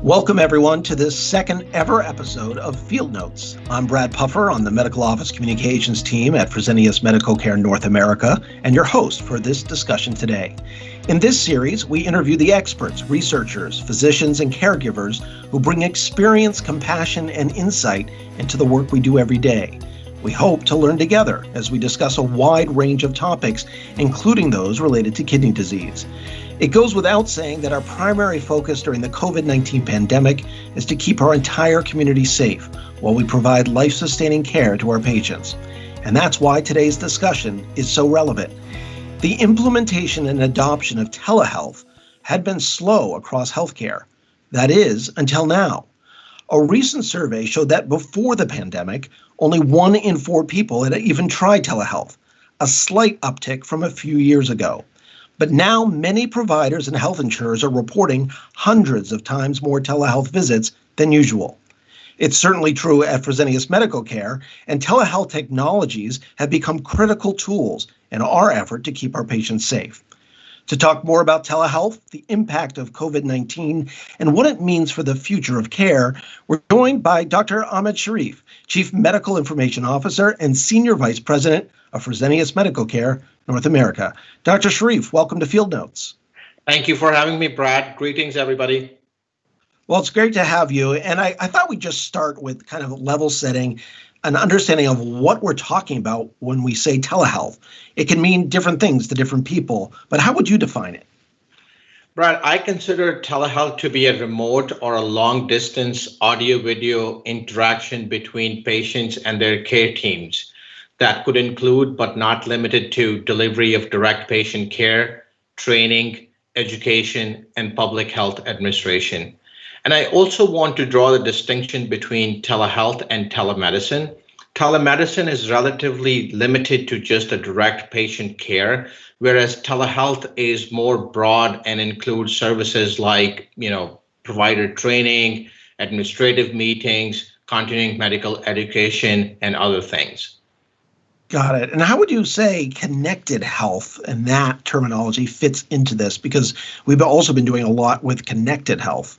Welcome, everyone, to this second ever episode of Field Notes. I'm Brad Puffer on the Medical Office Communications team at Fresenius Medical Care North America, and your host for this discussion today. In this series, we interview the experts, researchers, physicians, and caregivers who bring experience, compassion, and insight into the work we do every day. We hope to learn together as we discuss a wide range of topics, including those related to kidney disease. It goes without saying that our primary focus during the COVID-19 pandemic is to keep our entire community safe while we provide life-sustaining care to our patients. And that's why today's discussion is so relevant. The implementation and adoption of telehealth had been slow across healthcare. That is, until now. A recent survey showed that before the pandemic, only 1 in 4 people had even tried telehealth, a slight uptick from a few years ago. But now many providers and health insurers are reporting hundreds of times more telehealth visits than usual. It's certainly true at Fresenius Medical Care, and telehealth technologies have become critical tools in our effort to keep our patients safe. To talk more about telehealth, the impact of COVID-19, and what it means for the future of care, we're joined by Dr. Ahmad Sharif, Chief Medical Information Officer and Senior Vice President of Fresenius Medical Care North America. Dr. Sharif, welcome to Field Notes. Thank you for having me, Brad. Greetings, everybody. Well, it's great to have you. And I thought we'd just start with kind of level setting, an understanding of what we're talking about when we say telehealth. It can mean different things to different people, but how would you define it? Brad, I consider telehealth to be a remote or a long distance audio-video interaction between patients and their care teams. That could include, but not limited to, delivery of direct patient care, training, education, and public health administration. And I also want to draw the distinction between telehealth and telemedicine. Telemedicine is relatively limited to just a direct patient care, whereas telehealth is more broad and includes services like, provider training, administrative meetings, continuing medical education, and other things. Got it. And how would you say connected health and that terminology fits into this? Because we've also been doing a lot with connected health.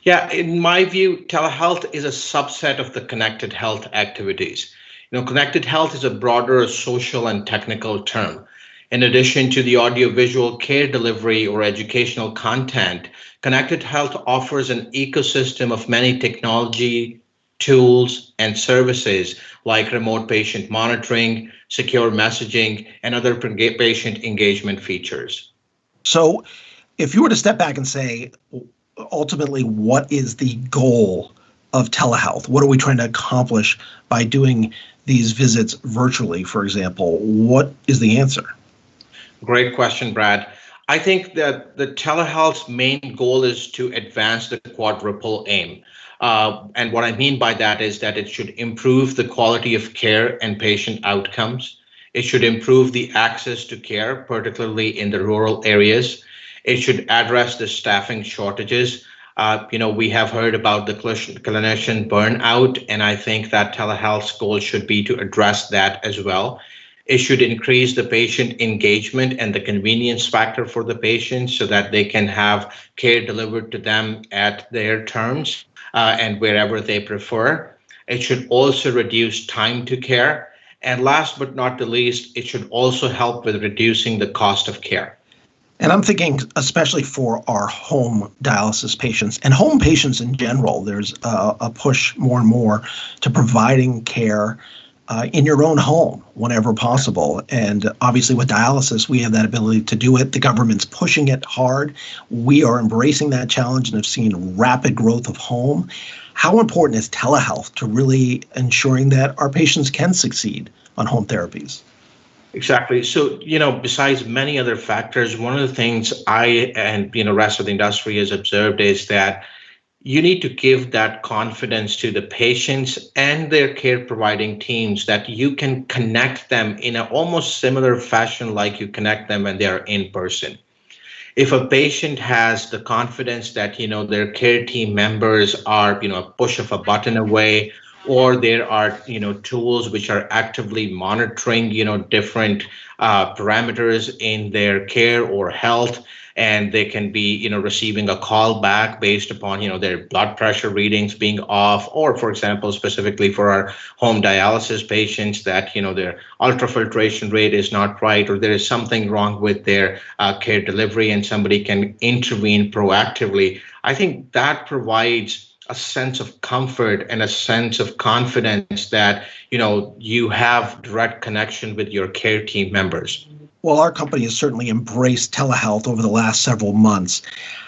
Yeah, in my view, telehealth is a subset of the connected health activities. Connected health is a broader social and technical term. In addition to the audiovisual care delivery or educational content, connected health offers an ecosystem of many technology, tools, and services like remote patient monitoring, secure messaging, and other patient engagement features. So if you were to step back and say, ultimately, what is the goal of telehealth? What are we trying to accomplish by doing these visits virtually, for example? What is the answer? Great question, Brad. I think that the telehealth's main goal is to advance the quadruple aim. And what I mean by that is that it should improve the quality of care and patient outcomes. It should improve the access to care, particularly in the rural areas. It should address the staffing shortages. We have heard about the clinician burnout, and I think that telehealth's goal should be to address that as well. It should increase the patient engagement and the convenience factor for the patients so that they can have care delivered to them at their terms and wherever they prefer. It should also reduce time to care. And last but not the least, it should also help with reducing the cost of care. And I'm thinking especially for our home dialysis patients and home patients in general, there's a push more and more to providing care in your own home whenever possible. And obviously with dialysis, we have that ability to do it. The government's pushing it hard. We are embracing that challenge and have seen rapid growth of home. How important is telehealth to really ensuring that our patients can succeed on home therapies? Exactly. So, besides many other factors, one of the things I and, rest of the industry has observed is that you need to give that confidence to the patients and their care providing teams that you can connect them in an almost similar fashion like you connect them when they are in person. If a patient has the confidence that, their care team members are, a push of a button away, or there are tools which are actively monitoring different parameters in their care or health, and they can be receiving a call back based upon their blood pressure readings being off, or for example specifically for our home dialysis patients that their ultrafiltration rate is not right, or there is something wrong with their care delivery, and somebody can intervene proactively. I think that provides a sense of comfort and a sense of confidence that you have direct connection with your care team members. Well, our company has certainly embraced telehealth over the last several months.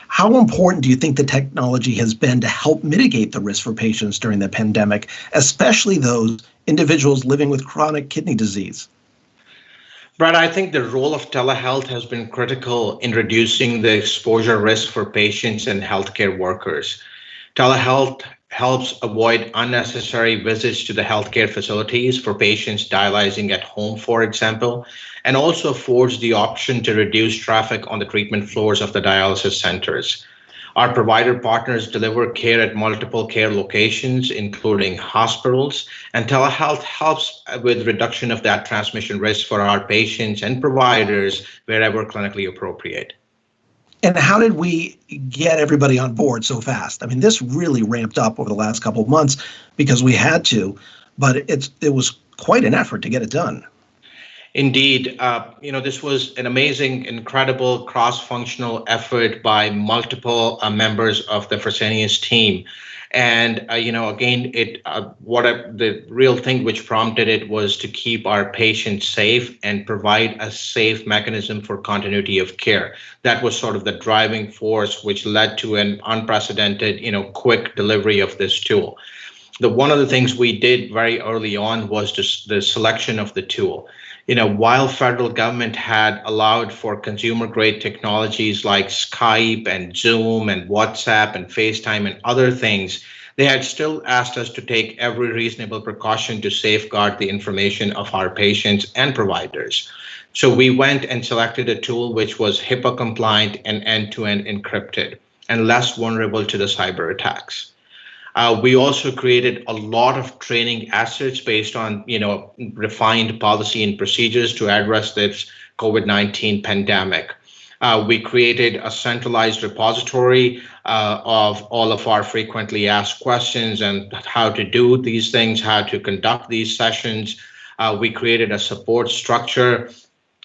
How important do you think the technology has been to help mitigate the risk for patients during the pandemic, especially those individuals living with chronic kidney disease? Brad, I think the role of telehealth has been critical in reducing the exposure risk for patients and healthcare workers. Telehealth helps avoid unnecessary visits to the healthcare facilities for patients dialyzing at home, for example, and also affords the option to reduce traffic on the treatment floors of the dialysis centers. Our provider partners deliver care at multiple care locations, including hospitals, and telehealth helps with reduction of that transmission risk for our patients and providers wherever clinically appropriate. And how did we get everybody on board so fast? I mean, this really ramped up over the last couple of months because we had to, but it was quite an effort to get it done. Indeed, this was an amazing, incredible cross-functional effort by multiple members of the Fresenius team. And again, the real thing which prompted it was to keep our patients safe and provide a safe mechanism for continuity of care. That was sort of the driving force which led to an unprecedented, quick delivery of this tool. One of the things we did very early on was just the selection of the tool. While federal government had allowed for consumer grade technologies like Skype and Zoom and WhatsApp and FaceTime and other things, they had still asked us to take every reasonable precaution to safeguard the information of our patients and providers. So we went and selected a tool which was HIPAA compliant and end-to-end encrypted and less vulnerable to the cyber attacks. We also created a lot of training assets based on, refined policy and procedures to address this COVID-19 pandemic. We created a centralized repository of all of our frequently asked questions and how to do these things, how to conduct these sessions. We created a support structure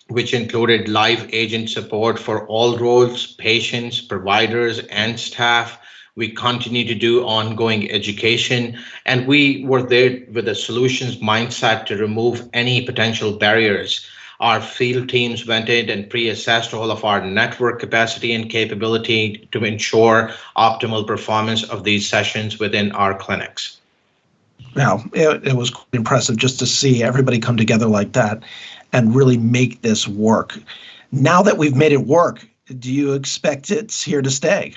which included live agent support for all roles, patients, providers, and staff. We continue to do ongoing education, and we were there with a solutions mindset to remove any potential barriers. Our field teams went in and pre-assessed all of our network capacity and capability to ensure optimal performance of these sessions within our clinics. Now, it was quite impressive just to see everybody come together like that and really make this work. Now that we've made it work, do you expect it's here to stay?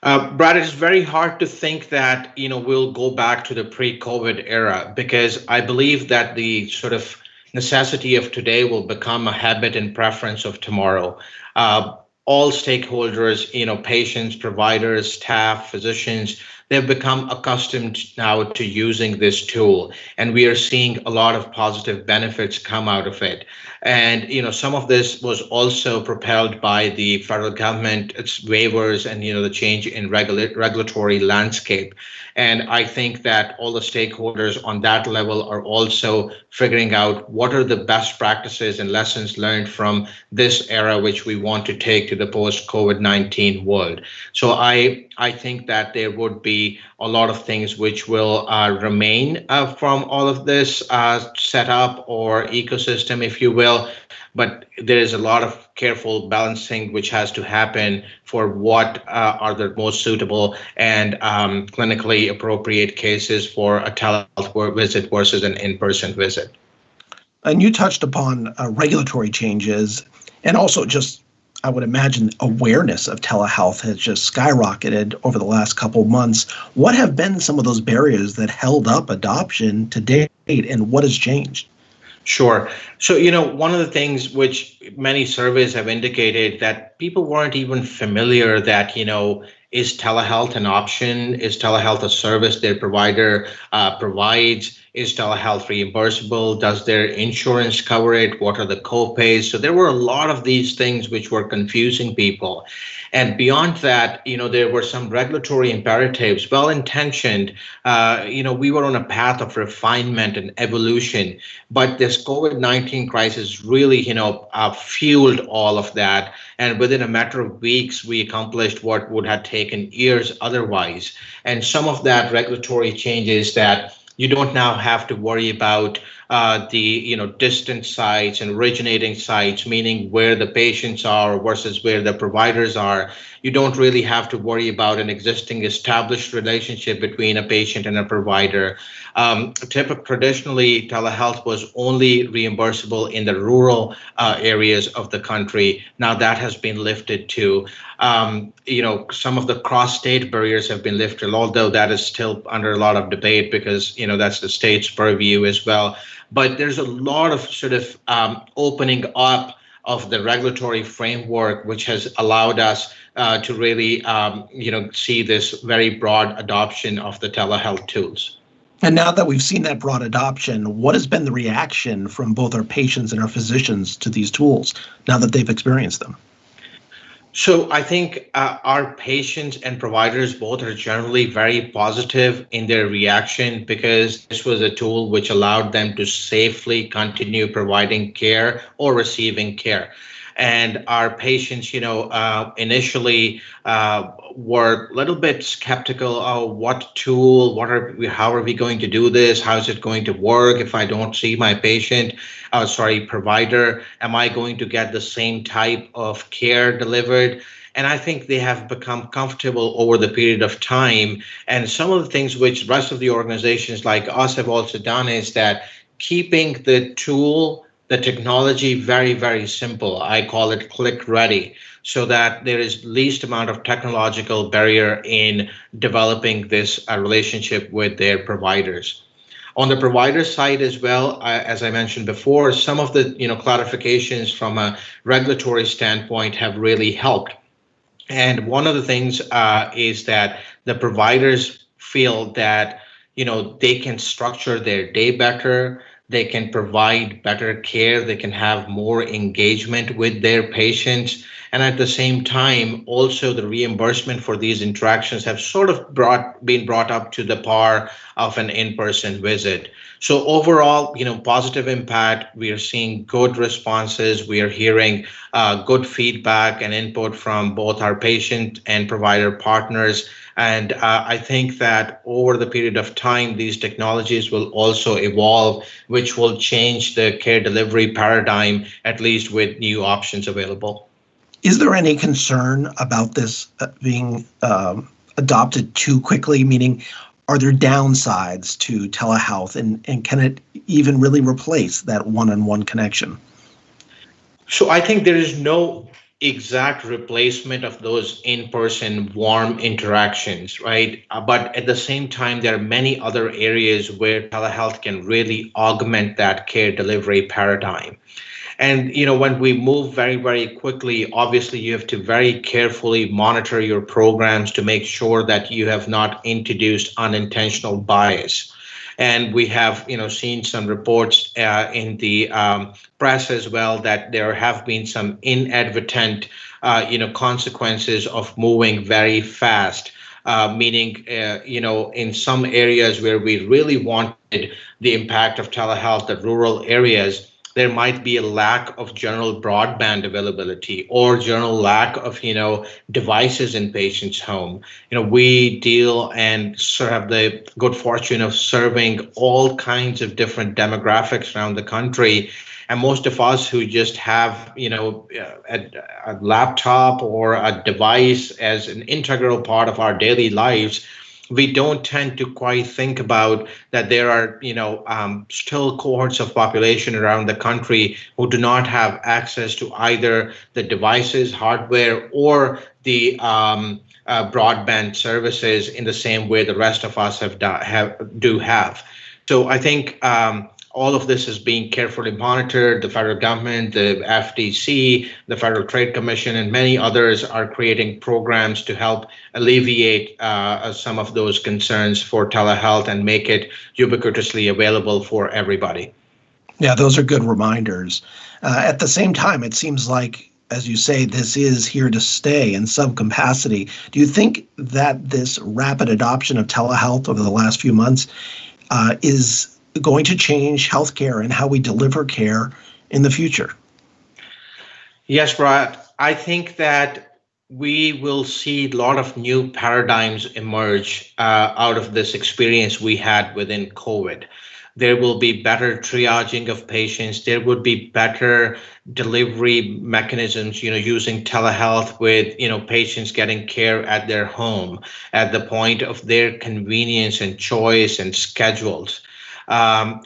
Brad, it's very hard to think that we'll go back to the pre-COVID era, because I believe that the sort of necessity of today will become a habit and preference of tomorrow. All stakeholders, patients, providers, staff, physicians, they've become accustomed now to using this tool, and we are seeing a lot of positive benefits come out of it. And some of this was also propelled by the federal government, its waivers, and the change in regulatory landscape. And I think that all the stakeholders on that level are also figuring out what are the best practices and lessons learned from this era, which we want to take to the post-COVID-19 world. So I think that there would be a lot of things which will remain from all of this setup or ecosystem, if you will. But there is a lot of careful balancing which has to happen for what are the most suitable and clinically appropriate cases for a telehealth visit versus an in-person visit. And you touched upon regulatory changes, and also just, I would imagine, awareness of telehealth has just skyrocketed over the last couple of months. What have been some of those barriers that held up adoption to date, and what has changed? Sure. So, one of the things which many surveys have indicated that people weren't even familiar that, Is telehealth an option? Is telehealth a service their provider provides? Is telehealth reimbursable? Does their insurance cover it? What are the co-pays? So there were a lot of these things which were confusing people. And beyond that, there were some regulatory imperatives, well-intentioned. We were on a path of refinement and evolution, but this COVID-19 crisis really, fueled all of that. And within a matter of weeks, we accomplished what would have taken years otherwise. And some of that regulatory changes that you don't now have to worry about the distant sites and originating sites, meaning where the patients are versus where the providers are. You don't really have to worry about an existing established relationship between a patient and a provider. Traditionally, telehealth was only reimbursable in the rural areas of the country. Now that has been lifted too. Some of the cross-state barriers have been lifted, although that is still under a lot of debate because, that's the state's purview as well. But there's a lot of sort of opening up of the regulatory framework, which has allowed us to really, see this very broad adoption of the telehealth tools. And now that we've seen that broad adoption, what has been the reaction from both our patients and our physicians to these tools now that they've experienced them? So I think our patients and providers both are generally very positive in their reaction because this was a tool which allowed them to safely continue providing care or receiving care. And our patients, initially were a little bit skeptical. Oh, what tool? How are we going to do this? How is it going to work if I don't see my provider? Am I going to get the same type of care delivered? And I think they have become comfortable over the period of time. And some of the things which the rest of the organizations like us have also done is that keeping the tool, the technology very, very simple. I call it click ready, so that there is least amount of technological barrier in developing this relationship with their providers. On the provider side as well, as I mentioned before, some of the clarifications from a regulatory standpoint have really helped. And one of the things is that the providers feel that they can structure their day better. They can provide better care. They can have more engagement with their patients. And at the same time, also the reimbursement for these interactions have sort of been brought up to the par of an in-person visit. So overall, positive impact. We are seeing good responses. We are hearing good feedback and input from both our patient and provider partners. And I think that over the period of time, these technologies will also evolve, which will change the care delivery paradigm, at least with new options available. Is there any concern about this being adopted too quickly? Meaning, are there downsides to telehealth, and can it even really replace that one-on-one connection? So I think there is no exact replacement of those in-person warm interactions, right? But at the same time, there are many other areas where telehealth can really augment that care delivery paradigm. And when we move very, very quickly, obviously you have to very carefully monitor your programs to make sure that you have not introduced unintentional bias. And we have, seen some reports in the press as well that there have been some inadvertent, consequences of moving very fast. Meaning, in some areas where we really wanted the impact of telehealth, the rural areas, there might be a lack of general broadband availability or general lack of, devices in patients' home. We deal and have the good fortune of serving all kinds of different demographics around the country. And most of us who just have, a laptop or a device as an integral part of our daily lives, we don't tend to quite think about that there are, still cohorts of population around the country who do not have access to either the devices, hardware, or the broadband services in the same way the rest of us do have. So I think all of this is being carefully monitored. The federal government, the FTC, the Federal Trade Commission, and many others are creating programs to help alleviate some of those concerns for telehealth and make it ubiquitously available for everybody. Yeah, those are good reminders. At the same time, it seems like, as you say, this is here to stay in some capacity. Do you think that this rapid adoption of telehealth over the last few months is going to change healthcare and how we deliver care in the future? Yes, Brad. I think that we will see a lot of new paradigms emerge out of this experience we had within COVID. There will be better triaging of patients. There would be better delivery mechanisms, using telehealth with, patients getting care at their home at the point of their convenience and choice and schedules.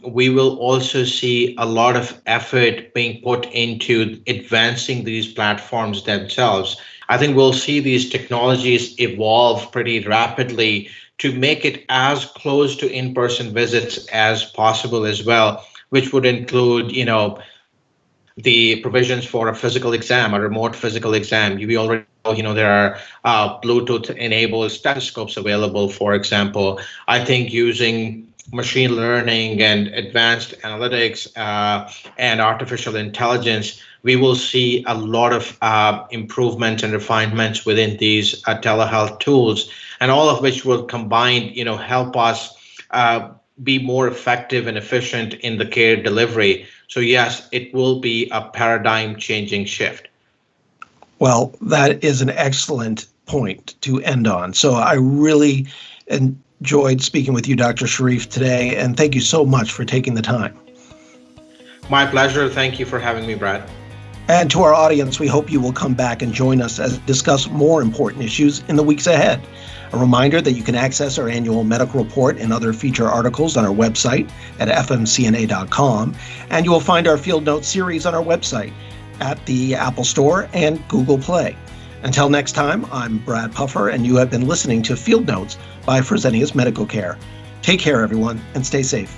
We will also see a lot of effort being put into advancing these platforms themselves. I think we'll see these technologies evolve pretty rapidly to make it as close to in-person visits as possible as well, which would include, the provisions for a physical exam, a remote physical exam. We already know, there are Bluetooth-enabled stethoscopes available, for example. I think using machine learning and advanced analytics and artificial intelligence, we will see a lot of improvements and refinements within these telehealth tools, and all of which will combine, help us be more effective and efficient in the care delivery. So yes, it will be a paradigm changing shift. Well, that is an excellent point to end on. So I really enjoyed speaking with you, Dr. Sharif, today, and thank you so much for taking the time. My pleasure. Thank you for having me, Brad. And to our audience, we hope you will come back and join us as we discuss more important issues in the weeks ahead. A reminder that you can access our annual medical report and other feature articles on our website at fmcna.com, and you will find our Field Notes series on our website at the Apple Store and Google Play. Until next time, I'm Brad Puffer, and you have been listening to Field Notes by Fresenius Medical Care. Take care, everyone, and stay safe.